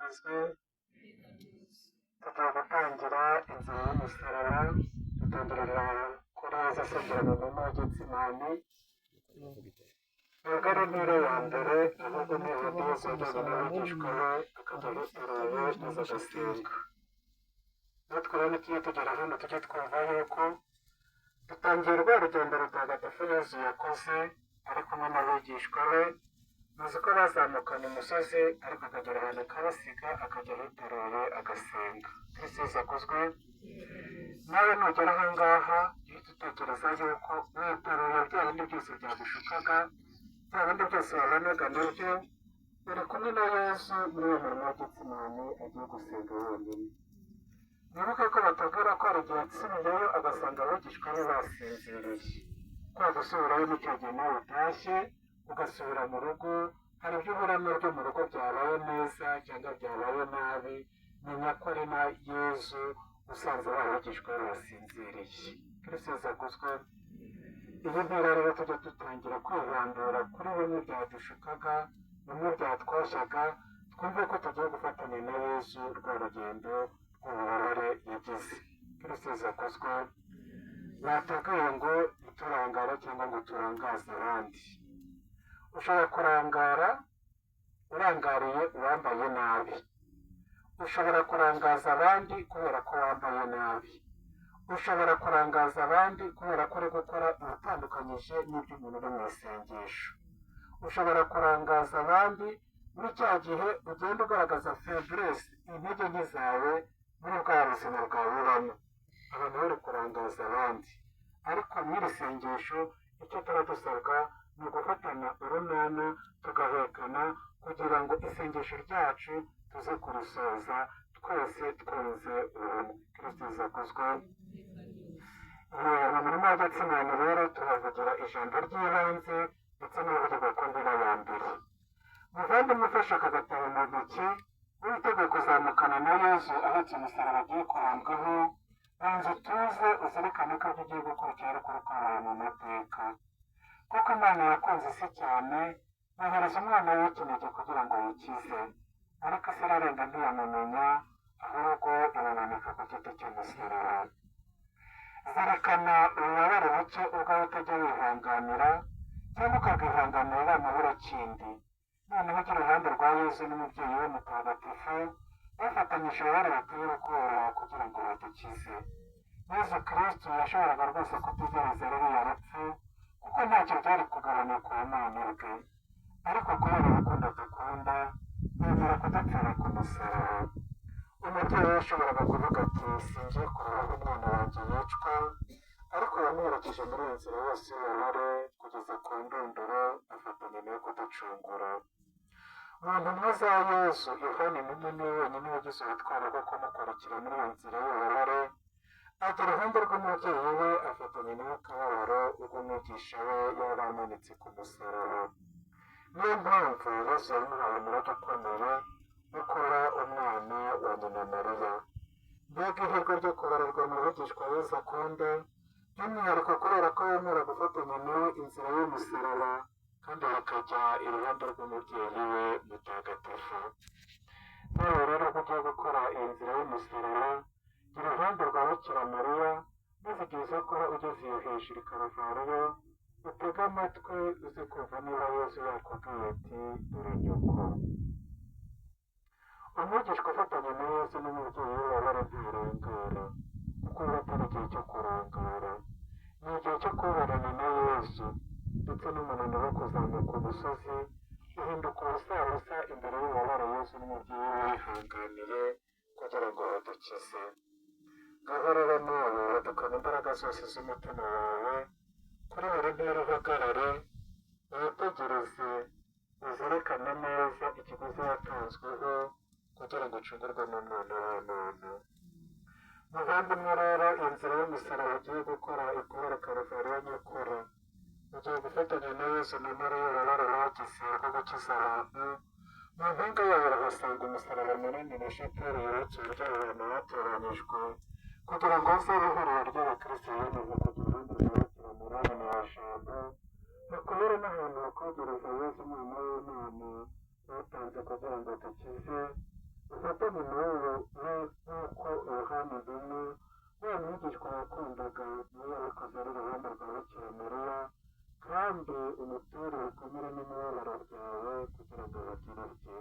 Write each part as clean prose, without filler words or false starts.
yakozwe tugiye gutangira inzira y'umusaraba dutangirira kuri Yesu asengera mu murima wa Getsimani. Ntabwo ari intera ya mbere ahubwo ni handi Yesu yajyanye n'abigishwa be akajya ahitaraye maze agasenga. Natwe rero nitugiye tugera hano tujye twumva yuko dutangiye rwa rugendo rutagatifu Yesu yakoze ari kumwe n'abigishwa be, muzi ko bazamukana umusozi ariko akagera ahantu akabasiga akajya ahitaraye agasenga. Kristo Yesu akozwe. Nawe nugera aha ngaha uhita utekereza yuko witaruye bya bindi byose byagushukaga, bya bindi byose wabonaga nabyo uri kumwe na Yesu muri uwo murima wa Getsimani agiye gusenga wenyine. Mwibuke ko batubwira ko hari igihe asubiyeyo agasanga abigishwa be basinziriye. Kwa gusubirayo n'icyo gihe nawe utashye ugasubira mu rugo, hari ibyo ubura nabyo mu rugo byabaye neza cyangwa byabaye nabi, menya ko ari na Yesu usanze abigishwa be basinziriye. Kristo Yesu akozwe. Iyi ntera rero tujya dutangira kwibandura kuri bimwe byadushukaga, bimwe byatwashyaga, twumve ko tugiye gufatanya na Yesu rwa rugendo rw'ububabare yagize. Kristo Yesu akozwe. Batubwiye ngo ntiturangare cyangwa ngo turangaze abandi. Ushobora kurangara urangariye uwambaye nabi. Ushobora kurangaza abandi kubera ko wambaye nabi. Ushobora kurangaza abandi kubera ko uri gukora ibitandukanyije n'ibyo umuntu uri mu isengesho. Ushobora kurangaza abandi muri cya gihe ugenda ugaragaza faiblesse, intege nke zawe muri bwa buzima bwawe ubamo. Abantu bari kurangaza abandi. Ariko n'iri sengesho icyo tuba dusabwa ni ugufatana urunana tugahekana kugira ngo isengesho ryacu tuze kurisoza twese twunze ubumwe. Kristo Yesu akozwe. Mu murima wa Getsimani rero tuhavugira ijambo ry'ibanze ndetse n'uburyo ku ndera ya mbere. Muvandimwe ufashe aka gatabo mu ntoki witeguye kuzamukana na Yesu ahetse umusaraba agiye kurambwaho, banza utuze uzirikane ko ibyo ugiye gukurikira ari kurukabaye mu mateka. Kuko Imana yakunze isi cyane yohereza umwana w'ikinege kugira ngo yikize, ariko isi irarenga ntiyamumenya, ahubwo imumanika ku giti cy'umusaraba. Zirikana ububabare buke ubwawe utajya wihanganira cyangwa ukabwihanganira wamubura kindi. Noneho ujya iruhande rwa Yesu n'umubyeyi we mutagatifu bafatanyije ububabare buteye ubwoba kugira ngo badukize. Yesu Kristo yashoboraga rwose kutugereza ruriya rupfu kuko ntacyo byari kugabanya ku Mana bwe, ariko kubera urukundo dukunda yemera kudapfira ku musaraba. Umubyeyi we yashoboraga kuvuga ati singiye kureba umwana wanjye yicwa, ariko yamuherekeje muri iyo nzira yose y'ububabare kugeza ku ndunduro afatanya nawe kuducungura. Mu ntumwa za Yesu Yohana intumwa niwe wenyine wagize ubutwari bwo kumukurikira muri iyo nzira y'ububabare, ajya iruhande rw'umubyeyi we afatanya nawe akababaro ubw'umwigisha we yari amanitse ku musaraba. Niyo mpamvu Yesu yamuhaye umurage ukomeye wo kuba umwana wa nyina Mariya. Mbega ihirwe ryo kubarerwa mu bigishwa Yesu akunda, by'umwihariko kubera ko yemera gufatanya nawe inzira y'umusaraba kandi bakajya iruhande rw'umubyeyi we mutagatifu. Nawe rero ko ugiye gukora iyi nzira y'umusaraba, gira iruhande rwa Bikira Mariya, maze igihe uzakora ugeze iyo hejuru i Karuvariyo, utege amatwi uze kumva niba Yesu yakubwiye ati dore nyoko. Umwigishwa ufatanya na Yesu n'umubyeyi we wabara ntarangara, kuko biba atari igihe cyo kurangara. Ni igihe cyo kubarana na Yesu, ndetse n'umunaniro wo kuzamuka umusozi uhinduka ubusabusa imbere y'ububabare Yesu n'umubyeyi we yihanganiye kugira ngo badukize. Ngaho rero nawe wadukana imbaraga zose z'umutima wawe, kuri buri ntera uhagarare, witegereze, uzirikane neza ikiguzi yatanzweho kugira ngo ucungurwe n'umwana w'Imana. Muvandimwe rero inzira y'umusaraba ugiye gukora ikubera Karuvariyo nyakuri. Ugiye gufatanya na Yesu na Mariya ububabare bagize bwo gukiza abantu. Mu mpinga yayo urahasanga umusaraba munini na shapeli yubakiye ry'abantu batoranyijwe kugira ngo hazabe ihuriro ry'abakristo bemeza kugira urundi rwubakira muri aya jambo, hakubere n'ahantu ho kwegereza Yesu umwana w'Imana batanze kugira ngo dukize, ufatanye n'ubu nk'uko yohani rimwe wa mwigishwa yakundaga niwe yabikoze ari uruhande rwa bikira mariya kandi umuture rukomere n'imibabaro byawe kugira ngo bagire ibye.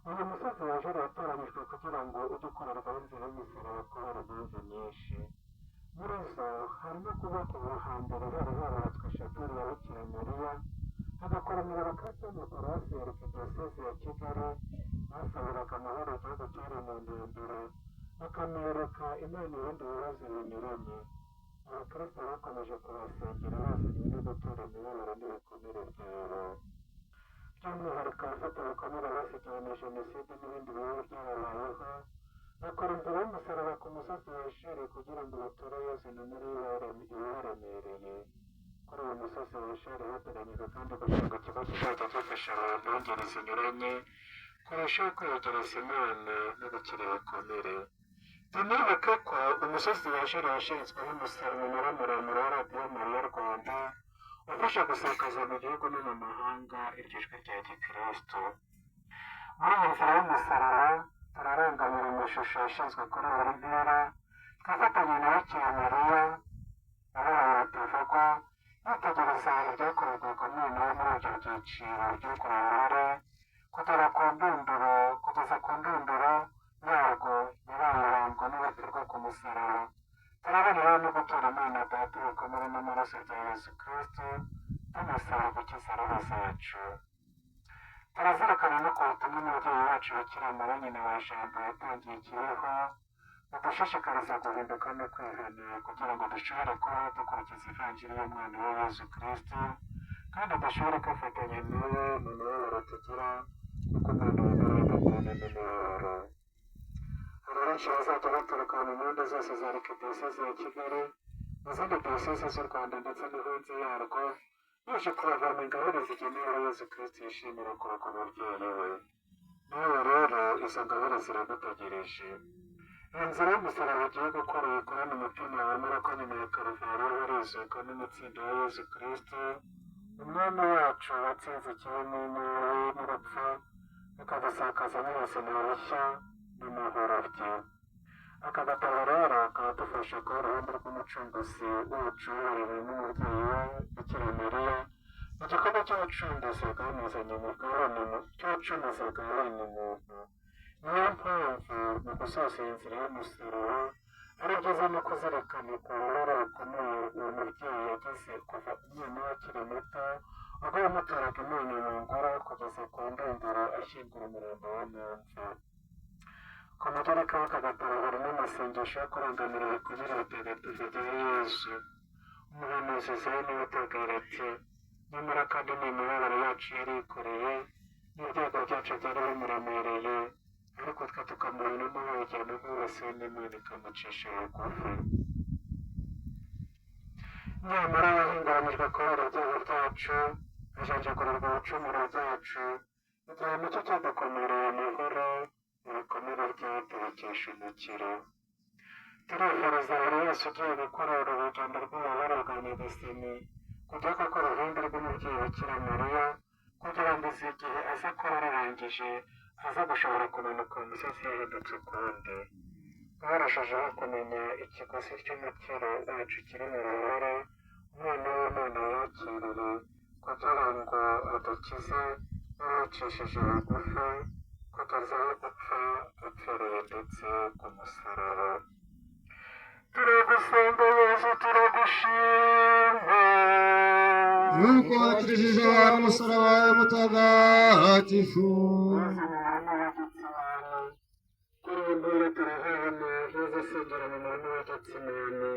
uyu musozi wa joro watoranyijwe kugira ngo ujye ukorerwaho inzira y'umusaraba kubera impamvu nyinshi. muri zo harimo kuba ku hambere hari hubatswe shapeli ya bikira mariya, hagakoranira abakristo mu paruwasi ya arikidiyosezi ya kigali basabiraga amahoro igihugu cyari mu ndunduro, bakanereka imana ibindi bibazo binyuranye. abakristo bakomeje kubasengera bazanye no gutura imibabaro n'ibikomere byabo. by'umwihariko abafite ibikomere basigaye na jenoside n'ibindi bibazo byababayeho, bakora inzira y'umusaraba ku musozi wa sheri kugira ngo bature yesu na muri ibaremereye. kuri uyu musozi wa sheri hateganyijwe kandi gushinga ikigo kizajya gifasha abantu b'ingeri zinyuranye kurushaho kwegereza imana no gukira ibikomere. tunibuke ko umusozi wa sheri washinzweho umunara muremure wa radiyo mariya rwanda ufasha gusakaza mu gihugu no mu mahanga iryo jwi rya gikristo. muri iyi nzira y'umusaraba turarangamira amashusho yashinzwe kuri buri ntera, twifatanya na bikira mariya ababaye batavugwa, bitegereza ibyakorerwaga umwana we muri ibyo byiciro by'urwo ruhare kugeza ku ndunduro yarwo yabaye n'urupfu rwo ku musaraba. turaboneraho no gutura imana data ibikomere n'amaraso bya yesu kristo tumusaba gukiza roho zacu. turazirikana no ku butumwa umubyeyi wacu bikira mariya nyina wa jambo yatangiye ikiriho, badushishikariza guhinduka no kwihana kugira ngo dushobore kuba dukurikiza ivanjiri y'umwana wa yesu kristo kandi dushobore kwifatanya nawe mu mibabaro tugira kuko umwana w'imana adakunda n'imibabaro. hari benshi bazajya baturuka mu mpande zose za arikidiyosezi ya kigali, mu zindi diyosezi z'u rwanda ndetse no hanze yarwo, baje kubavoma ingabire zigenewe yesu kristo yishimira kuroka umubyeyi we. nawe rero izo ngabire ziragutegereje. iyi nzira y'umusaraba ugiye gukora uyikorane umutima wemera ko nyuma ya karuvali harizuka n'umutsindo wa yesu kristo umwami wacu watsinze ikibi n'inabi n'urupfu, akadusakaza n'ubuzima bushya n'amahoro bye. aka gatabo rero kadufasha kuba uruhande rw'umucunguzi wacu wahariwe n'umubyeyi we bikira mariya mu gikorwa cy'ubucunguzi bwamuzanye mu cy'ubucunguzi bwa bene muntu. niyo mpamvu mu gusoza iyi nzira y'umusaraba ari byiza no kuzirikana ububabare bukomeye uwo mubyeyi yagize kuva umwana we akiri muto, ubwo yamuteraga imana mu ngoro kugeza ku ndunduro ashyingura umurambo we mu mva. ku mugereka w'aka gatabo harimo amasengesho yo kurangamira ibikomere bitagatifu bya yesu. umuhanuzi Yesaya niwe utubwira ati nyamara kandi ni imibabaro yacu yarikoreye n'ibyago byacu byari bimuremereye, ariko twe tukamubonamo babijyana nk'uwasiwe n'imana ikamucisha bugufi. nyamara yahinguranyijwe kubera ibyaha byacu, ajanjagurirwa ibicumuro byacu, igihe nicyo cyadukomereye amahoro, ibikomere bye tubikesha umukiro. turifuriza buri wese ugiye gukora uru rugendo rw'ububabare bwa nyagasani kujya koko uruhande rw'umubyeyi bikira mariya, kugira ngo izi gihe aza kuba ararangije aza gushobora kumanuka umusozi yahindutse ukundi. barushijeho kumenya ikiguzi cy'umukiro wacu kiri mu ruhare umwana w'imana yakiriye kugira ngo adukize bamwicishije bugufi kugeza aho gupfa apfiriye ndetse ku musaraba. turagusenga yesu, turagushima nuko wakijije wa musaraba wawe mutagatifu. kurembera turahana maze asengera mu murima wa getsimani.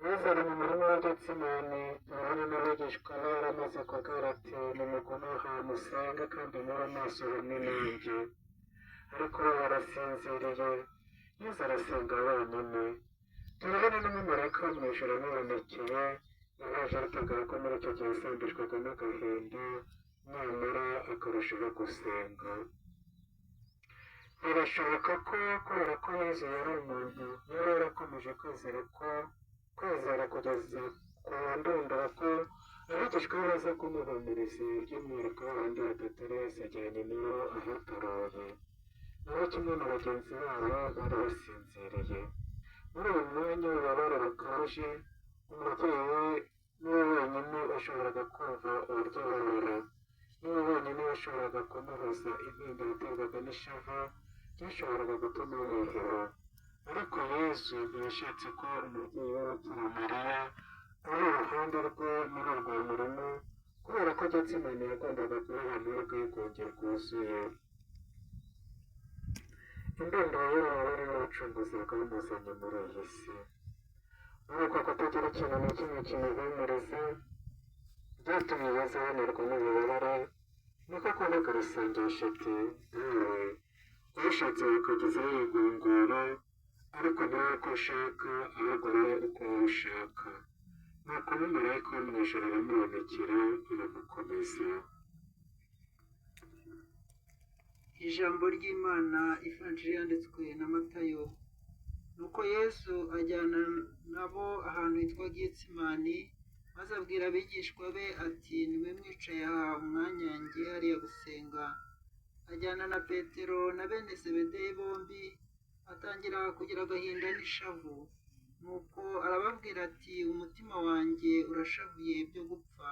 maze ari mu murima wa getsimani yohana n'abigishwa be yaramaze kubwira ati nimuguma aha musenge kandi muri amaso hamwe nanjye. ariko we barasinziriye maze arasenga wenyine. turabona n'umumarayika wo mu ijuru amubonekeye, yaje aratubwira ko muri icyo gihe yasambishwaga n'agahinda, nyamara akarushaho gusenga. birashoboka ko kubera ko yezu yari umuntu yari yarakomeje kwizera kugeza ku ndunduro ko abigishwa be baza kumuhumuriza by'umwihariko abandi badatari basajyanye nabo ahatoroye nabo kimwe na bagenzi babo bari basinziriye. Muri uyu mwanya w'ububabare bukabije umubyeyi we niwe wenyine washoboraga kumva uburyo ababara, niwe wenyine washoboraga kumuhoza intimba yaterwaga n'ishavu byashoboraga gutuma yiheba. Ariko Yesu ntiyashatse ko umubyeyi we Bikira Mariya ari iruhande rwe muri urwo murimo, kubera ko Getsemani yagombaga kuba ahantu h'ubwigunge bwuzuye. Indunduro y'ububabare n'ubucunguzi bwamuzanye muri iyi si. Muri uko kutagira ikintu na kimwe kimuhumuriza byatumye Yesu abonerwa n'ububabare, niko kuvuga arasengesha ati yewe ubishatse wakagezaho yigungura, ariko nawe uko ushaka ahubwo nawe uko wowe ushaka. Nuko umumarayika wo mu ijuru aramubonekera aramukomeza. Ijambo ry'Imana, ivanjiri yanditswe na Matayo. Nuko Yesu ajyana nabo ahantu hitwa Getsemani, maze abwira abigishwa be ati nimwe mwicaye aha umwanya ngiye hariya gusenga. Ajyana na Petero na bene Zebedeyi bombi, atangira kugira agahinda n'ishavu. Nuko arababwira ati umutima wanjye urashavuye byo gupfa,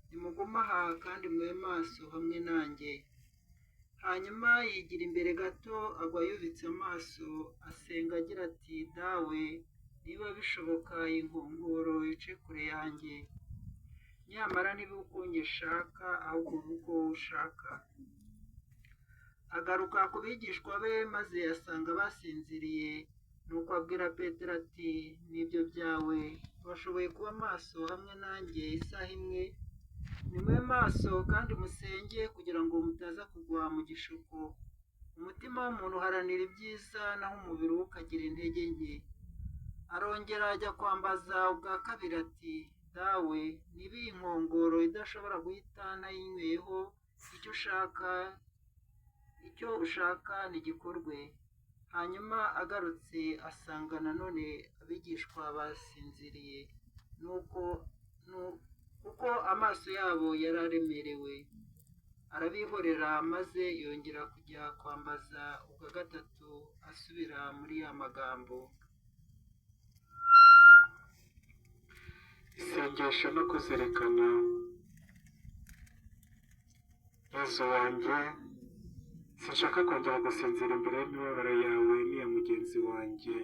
nimugume aha kandi mube maso hamwe nanjye. Hanyuma yigira imbere gato agwa yubitse amaso asenga agira ati dawe niba bishoboka iyi nkongoro ice kure yanjye, nyamara niba uko njye shaka ahubwo uko ushaka. Agaruka ku bigishwa be maze asanga basinziriye, nuko abwira Petero ati nibyo byawe bashoboye kuba maso hamwe nanjye isaha imwe. Nimube maso kandi musenge kugira ngo mutaza kugwa mu gishuko. Umutima w'umuntu uharanira ibyiza naho umubiri we ukagira intege nke. Arongera ajya kwambaza ubwa kabiri ati dawe niba iyi nkongoro idashobora guhita ntayinyweho, icyo ushaka ntigikorwe. Hanyuma agarutse asanga nanone abigishwa basinziriye, kuko amaso yabo yari aremerewe. Arabihorera maze yongera kujya kwambaza ubwa gatatu asubira muri ya magambo. Isengesho no kuzirikana. Yesu wanjye, sinshaka kongera gusinzira imbere y'imibabaro yawe n'iya mugenzi wanjye.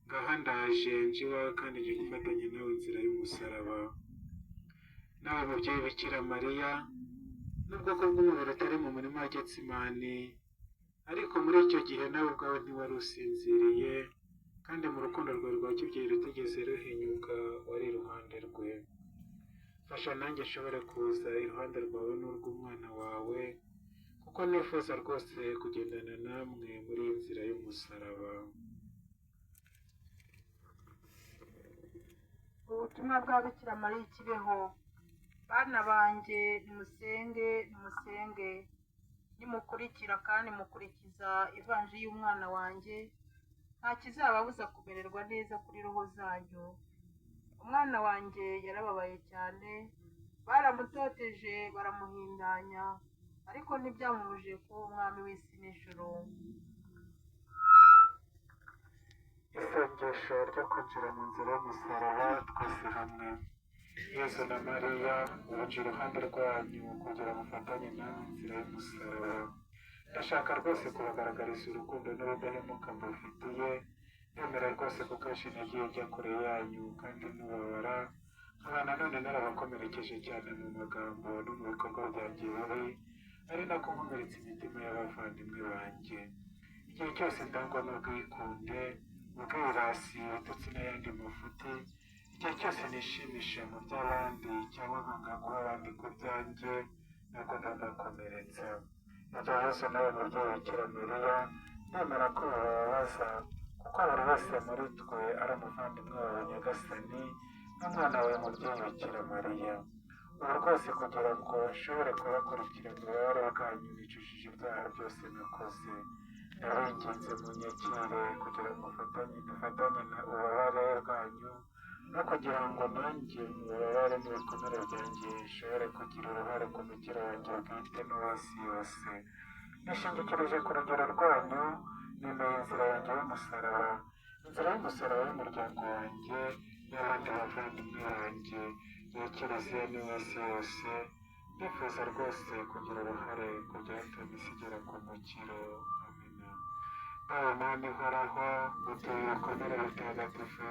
Ngaha ndaje nje iwawe kandi nje gufatanya nawe inzira y'umusaraba. Nawe mubyeyi Bikira Mariya, n'ubwoko bw'umubiri utari mu murima wa Getsemani, ariko muri icyo gihe nawe ubwawe ntiwari usinziriye, kandi mu rukundo rwawe rwa kibyeyi rutigeze ruhinyuka wari iruhande rwe. Fasha nanjye nshobore kuza iruhande rwawe n'urw'umwana wawe, kuko nifuza rwose kugendana namwe muri iyi nzira y'umusaraba. Ubutumwa bwa Bikira Mariya i Kibeho. Bana banjye nimusenge nimusenge, nimukurikira kandi mukurikiza ivanjiri y'umwana wanjye, nta kizababuza kumererwa neza kuri roho zanyu. Umwana wanjye yarababaye cyane, baramutoteje baramuhindanya, ariko ntibyamubujije kuba umwami w'isi n'ijuru. Isengesho ryo kwinjira mu nzira y'umusaraba twese hamwe. Yesu na Mariya baje iruhande rwanyu kugira mufatanye namwe inzira y'umusaraba. Ndashaka rwose kubagaragariza urukundo n'ubudahemuka mbafitiye, nemera rwose ko kenshi nagiye njya kure yanyu kandi nubabara, nkaba nanone narabakomerekeje cyane mu magambo no mu bikorwa byanjye bibi, ari nako nkomeretsa imitima y'abavandimwe banjye. Igihe cyose ndangwa n'ubwikunde, ubwirasi, ibitutsi n'ayandi mafuti, igihe cyose nishimisha mu by'abandi cyangwa nkanga guha abandi ku byanjye, ntabwo ndagakomeretsa. Ibyo Yesu nawe mubyeyi Bikira Mariya, nemera ko bababaza, kuko buri wese muri twe ari umuvandimwe wawe Nyagasani n'umwana wawe mubyeyi Bikira Mariya. Ubu rwose kugira ngo nshobore kubakurikira mu bubabare bwanyu nicujije ibyaha byose nakoze, narabinginze munyakire kugira ngo dufatanye ububabare bwanyu no kugira ngo nanjye mu bubabare n'ibikomere byanjye nshobore kugira uruhare ku mukiro wanjye bwite n'uw'isi yose. Nishingikirije ku rugero rwanyu, nemeye inzira yanjye y'umusaraba, inzira y'umusaraba y'umuryango wanjye n'abandi bavandimwe banjye, iya kiliziya n'iy'isi yose. Ndifuza rwose kugira uruhare ku byatumye isi igera ku mukiro. Amina. Nawe Mana ihoraho, utuye ibikomere bitagatifu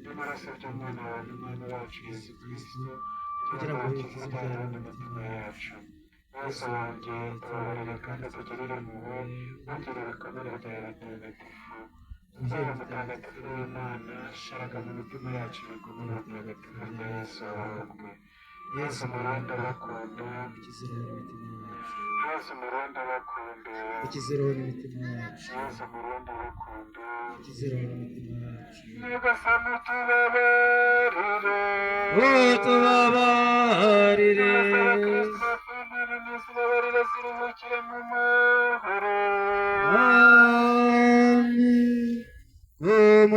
n'amaraso by'umwana wawe n'umwami wacu Yesu Kristo, kugira ngo ukize ibyaha n'imitima yacu. Yesu wanjye, tubabarire kandi tugirire impuhwe, ntugire ibikomere byawe bitagatifu. Mubyeyi mutagatifu w'Imana, sharaga mu mitima yacu ibikomere bitagatifu bya Yesu wahambwe. Yesu muranda bakunda, Yesu muranda bakunda, Yesu muranda bakunda, Nyagasani utubabarire, utubabarire, Kristo wapfuye n'izubabarire ziruhukire mu mahoro.